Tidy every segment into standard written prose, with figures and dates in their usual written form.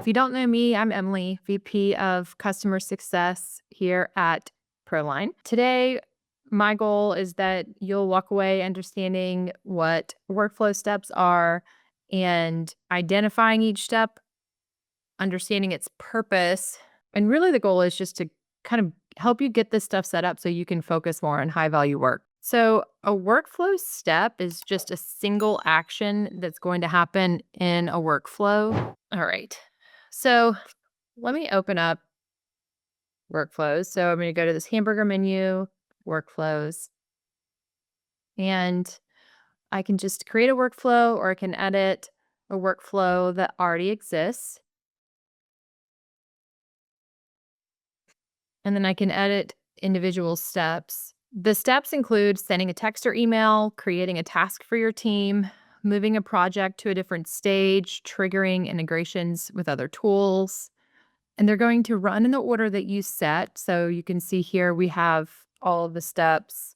If you don't know me, I'm Emily, VP of Customer Success here at ProLine. Today, my goal is that you'll walk away understanding what workflow steps are and identifying each step, understanding its purpose. And really, the goal is just to kind of help you get this stuff set up so you can focus more on high value work. So, a workflow step is just a single action that's going to happen in a workflow. All right. So, let me open up workflows. So, I'm going to go to this hamburger menu, workflows, and I can just create a workflow or I can edit a workflow that already exists. And then I can edit individual steps. The steps include sending a text or email, creating a task for your team, moving a project to a different stage, triggering integrations with other tools. And they're going to run in the order that you set. So you can see here we have all of the steps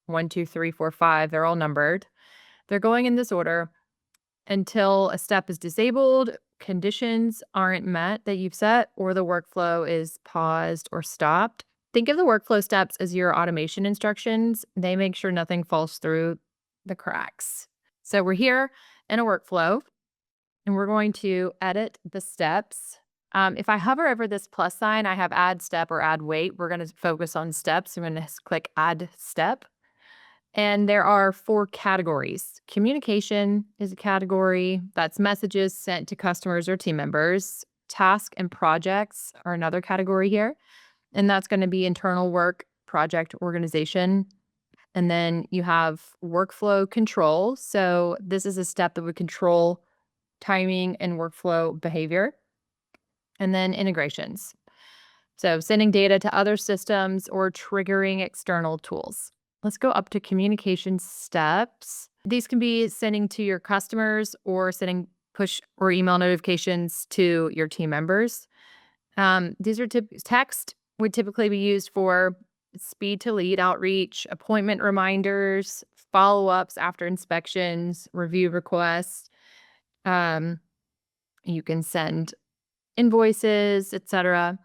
1, 2, 3, 4, 5. They're all numbered. They're going in this order until a step is disabled, conditions aren't met that you've set, or the workflow is paused or stopped. Think of the workflow steps as your automation instructions. They make sure nothing falls through the cracks. So we're here in a workflow and we're going to edit the steps. If I hover over this plus sign, I have add step or add wait. We're going to focus on steps. I'm going to click add step. And there are 4 categories. Communication is a category. That's messages sent to customers or team members. Task and projects are another category here. And that's going to be internal work, project organization. And then you have workflow control. So this is a step that would control timing and workflow behavior. And then integrations. So sending data to other systems or triggering external tools. Let's go up to communication steps. These can be sending to your customers or sending push or email notifications to your team members. These are text would typically be used for speed to lead outreach, appointment reminders, follow-ups after inspections, review requests. You can send invoices, etc.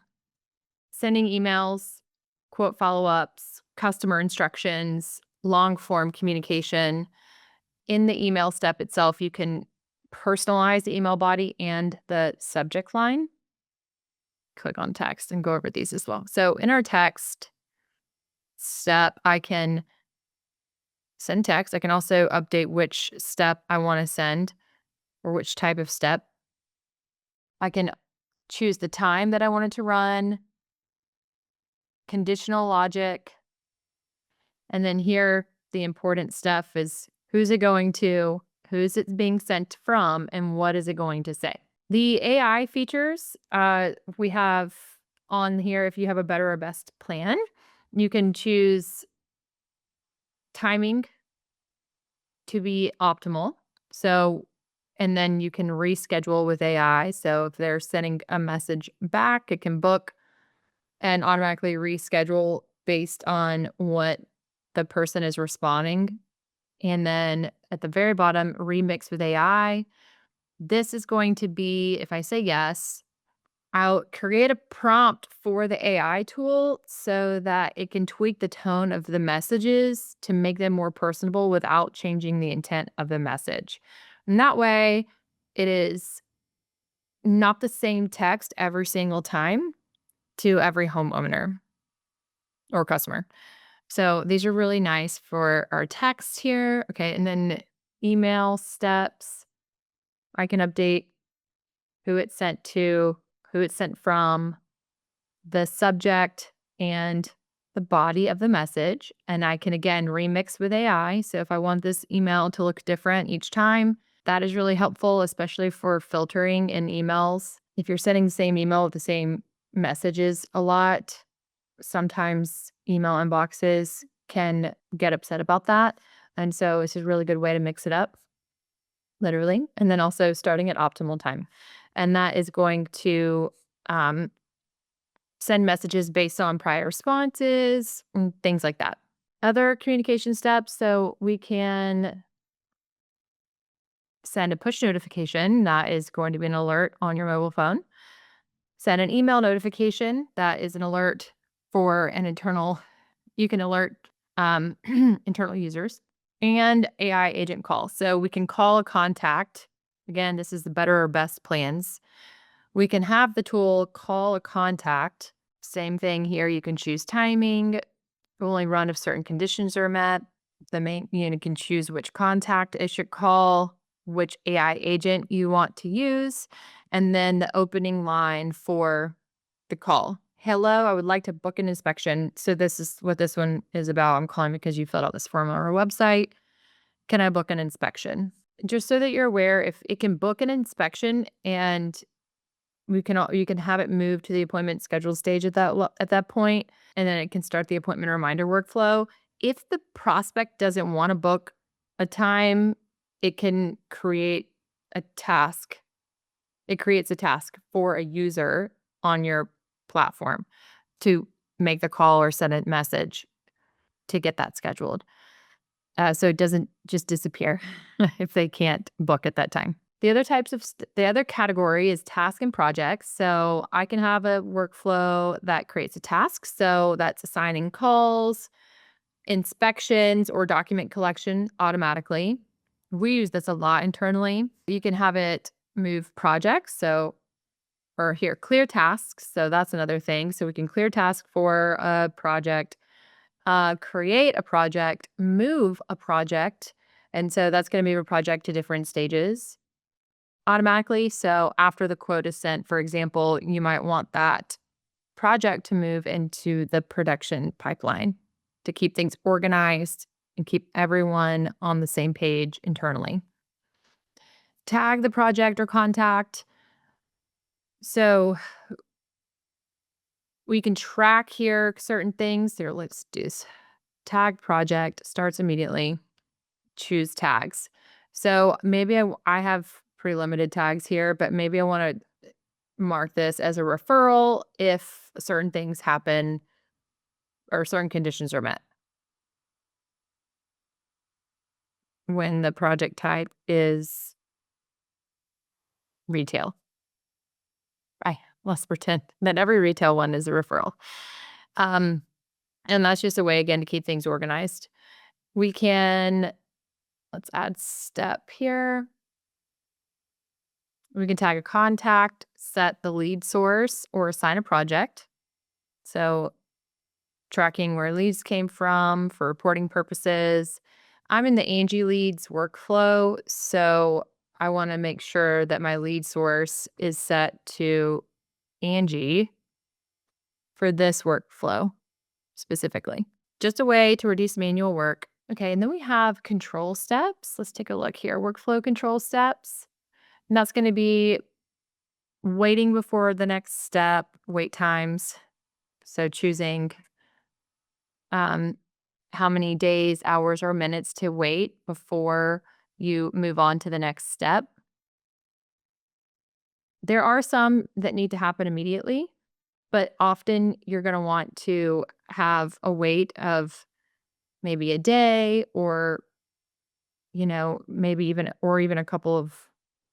Sending emails, quote follow-ups, customer instructions, long form communication. In the email step itself, you can personalize the email body and the subject line. Click on text and go over these as well. So in our text step, I can send text. I can also update which step I want to send or which type of step. I can choose the time that I want it to run, conditional logic. And then here, the important stuff is who's it going to, who's it being sent from, and what is it going to say. The AI features we have on here, if you have a better or best plan, you can choose timing to be optimal. So, and then you can reschedule with AI. So if they're sending a message back, it can book and automatically reschedule based on what the person is responding. And then at the very bottom, remix with AI. This is going to be, if I say yes, I'll create a prompt for the AI tool so that it can tweak the tone of the messages to make them more personable without changing the intent of the message. And that way, it is not the same text every single time to every homeowner or customer. So these are really nice for our text here. Okay, and then email steps. I can update who it's sent to, who it's sent from, the subject, and the body of the message. And I can, again, remix with AI. So if I want this email to look different each time, that is really helpful, especially for filtering in emails. If you're sending the same email with the same messages a lot, sometimes email inboxes can get upset about that. And so it's a really good way to mix it up, literally. And then also starting at optimal time. And that is going to send messages based on prior responses and things like that. Other communication steps, so we can send a push notification. That is going to be an alert on your mobile phone. Send an email notification that is an alert for an internal, you can alert internal users, and AI agent call. So we can call a contact. Again, this is the better or best plans. We can have the tool call a contact. Same thing here. You can choose timing, only run if certain conditions are met. You can choose which contact it should call, which AI agent you want to use, and then the opening line for the call. Hello, I would like to book an inspection. So this is what this one is about. I'm calling because you filled out this form on our website. Can I book an inspection? Just so that you're aware, if it can book an inspection and you can have it move to the appointment schedule stage at that point, and then it can start the appointment reminder workflow. If the prospect doesn't want to book a time, it can create a task. It creates a task for a user on your platform to make the call or send a message to get that scheduled. So it doesn't just disappear if they can't book at that time. The other category is task and projects. So I can have a workflow that creates a task. So that's assigning calls, inspections, or document collection automatically. We use this a lot internally. You can have it move projects. Or here, clear tasks. So that's another thing. So we can clear task for a project, create a project, move a project. And so that's going to move a project to different stages automatically. So after the quote is sent, for example, you might want that project to move into the production pipeline to keep things organized and keep everyone on the same page internally. Tag the project or contact. So we can track here certain things. Here, let's do this. Tag project starts immediately. Choose tags. So maybe I have pretty limited tags here, but maybe I want to mark this as a referral if certain things happen or certain conditions are met. When the project type is retail. Let's pretend that every retail one is a referral. And that's just a way, again, to keep things organized. Let's add step here. We can tag a contact, set the lead source, or assign a project. So tracking where leads came from for reporting purposes. I'm in the Angie Leads workflow, so I want to make sure that my lead source is set to Angie for this workflow specifically. Just a way to reduce manual work. Okay, and then we have control steps. Let's take a look here. Workflow control steps. And that's going to be waiting before the next step, wait times. So choosing how many days, hours, or minutes to wait before you move on to the next step. There are some that need to happen immediately, but often you're going to want to have a wait of maybe a day or, maybe even a couple of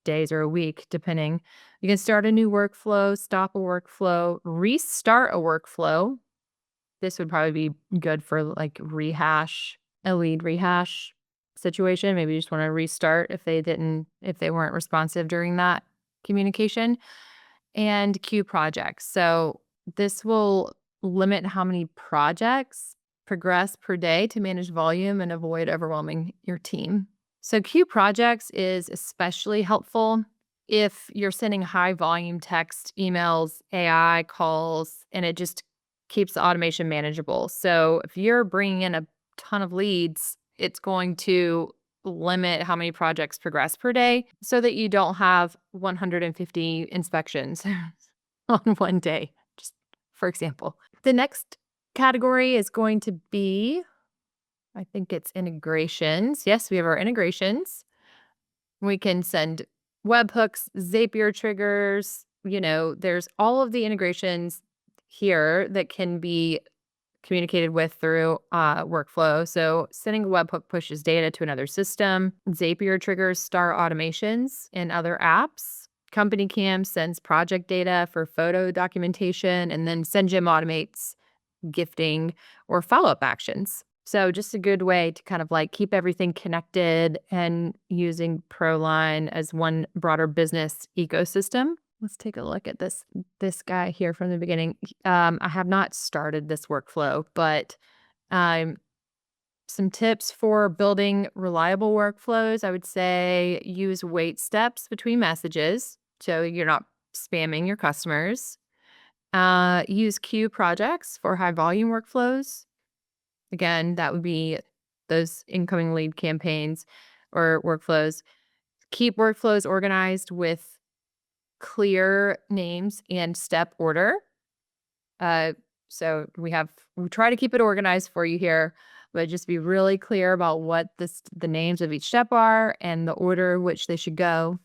days or a week, depending. You can start a new workflow, stop a workflow, restart a workflow. This would probably be good for like a lead rehash situation. Maybe you just want to restart if they weren't responsive during that communication. And queue projects. So this will limit how many projects progress per day to manage volume and avoid overwhelming your team. So queue projects is especially helpful if you're sending high volume text, emails, AI calls, and it just keeps the automation manageable. So if you're bringing in a ton of leads, it's going to limit how many projects progress per day so that you don't have 150 inspections on one day, just for example. The next category is going to be, I think it's integrations. Yes, we have our integrations. We can send webhooks, Zapier triggers, there's all of the integrations here that can be communicated with through workflow. So sending a webhook pushes data to another system. Zapier triggers star automations in other apps. CompanyCam sends project data for photo documentation, and then SendGym automates gifting or follow-up actions. So just a good way to kind of like keep everything connected and using ProLine as one broader business ecosystem. Let's take a look at this guy here from the beginning. I have not started this workflow, but um, some tips for building reliable workflows. I would say use wait steps between messages so you're not spamming your customers. Use queue projects for high volume workflows. Again, that would be those incoming lead campaigns or workflows. Keep workflows organized with clear names and step order. Uh, so we try to keep it organized for you here, but just be really clear about what the names of each step are and the order which they should go.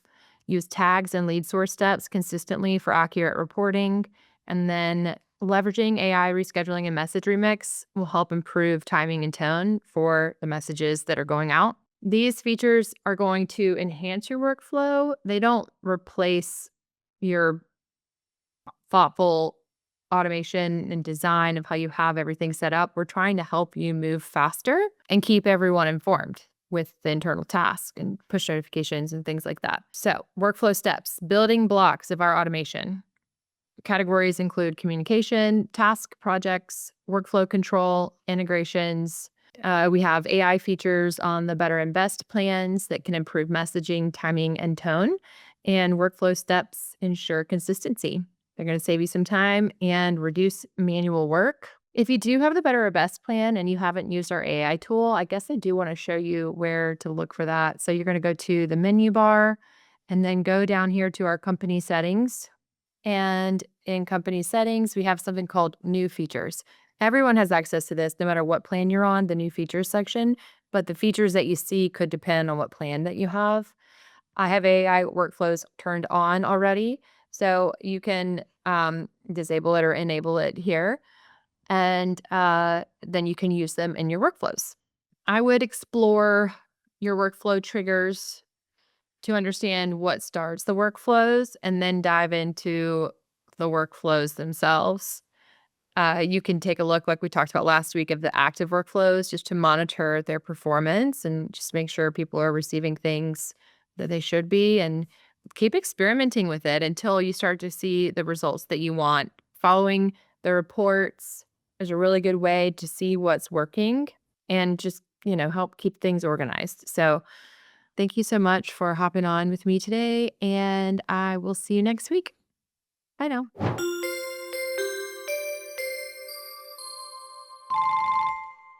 Use tags and lead source steps consistently for accurate reporting. And then leveraging AI rescheduling and message remix will help improve timing and tone for the messages that are going out. These features are going to enhance your workflow. They don't replace your thoughtful automation and design of how you have everything set up. We're trying to help you move faster and keep everyone informed with the internal task and push notifications and things like that. So, workflow steps, building blocks of our automation. Categories include communication, task projects, workflow control, integrations. We have AI features on the better and best plans that can improve messaging, timing, and tone. And workflow steps ensure consistency. They're going to save you some time and reduce manual work. If you do have the better or best plan and you haven't used our AI tool, I guess I do want to show you where to look for that. So you're going to go to the menu bar and then go down here to our company settings. And in company settings, we have something called new features. Everyone has access to this no matter what plan you're on, the new features section, but the features that you see could depend on what plan that you have. I have AI workflows turned on already, so you can disable it or enable it here, and then you can use them in your workflows. I would explore your workflow triggers to understand what starts the workflows and then dive into the workflows themselves. You can take a look, like we talked about last week, of the active workflows just to monitor their performance and just make sure people are receiving things that they should be, and keep experimenting with it until you start to see the results that you want. Following the reports is a really good way to see what's working and just, help keep things organized. So, thank you so much for hopping on with me today, and I will see you next week. Bye now.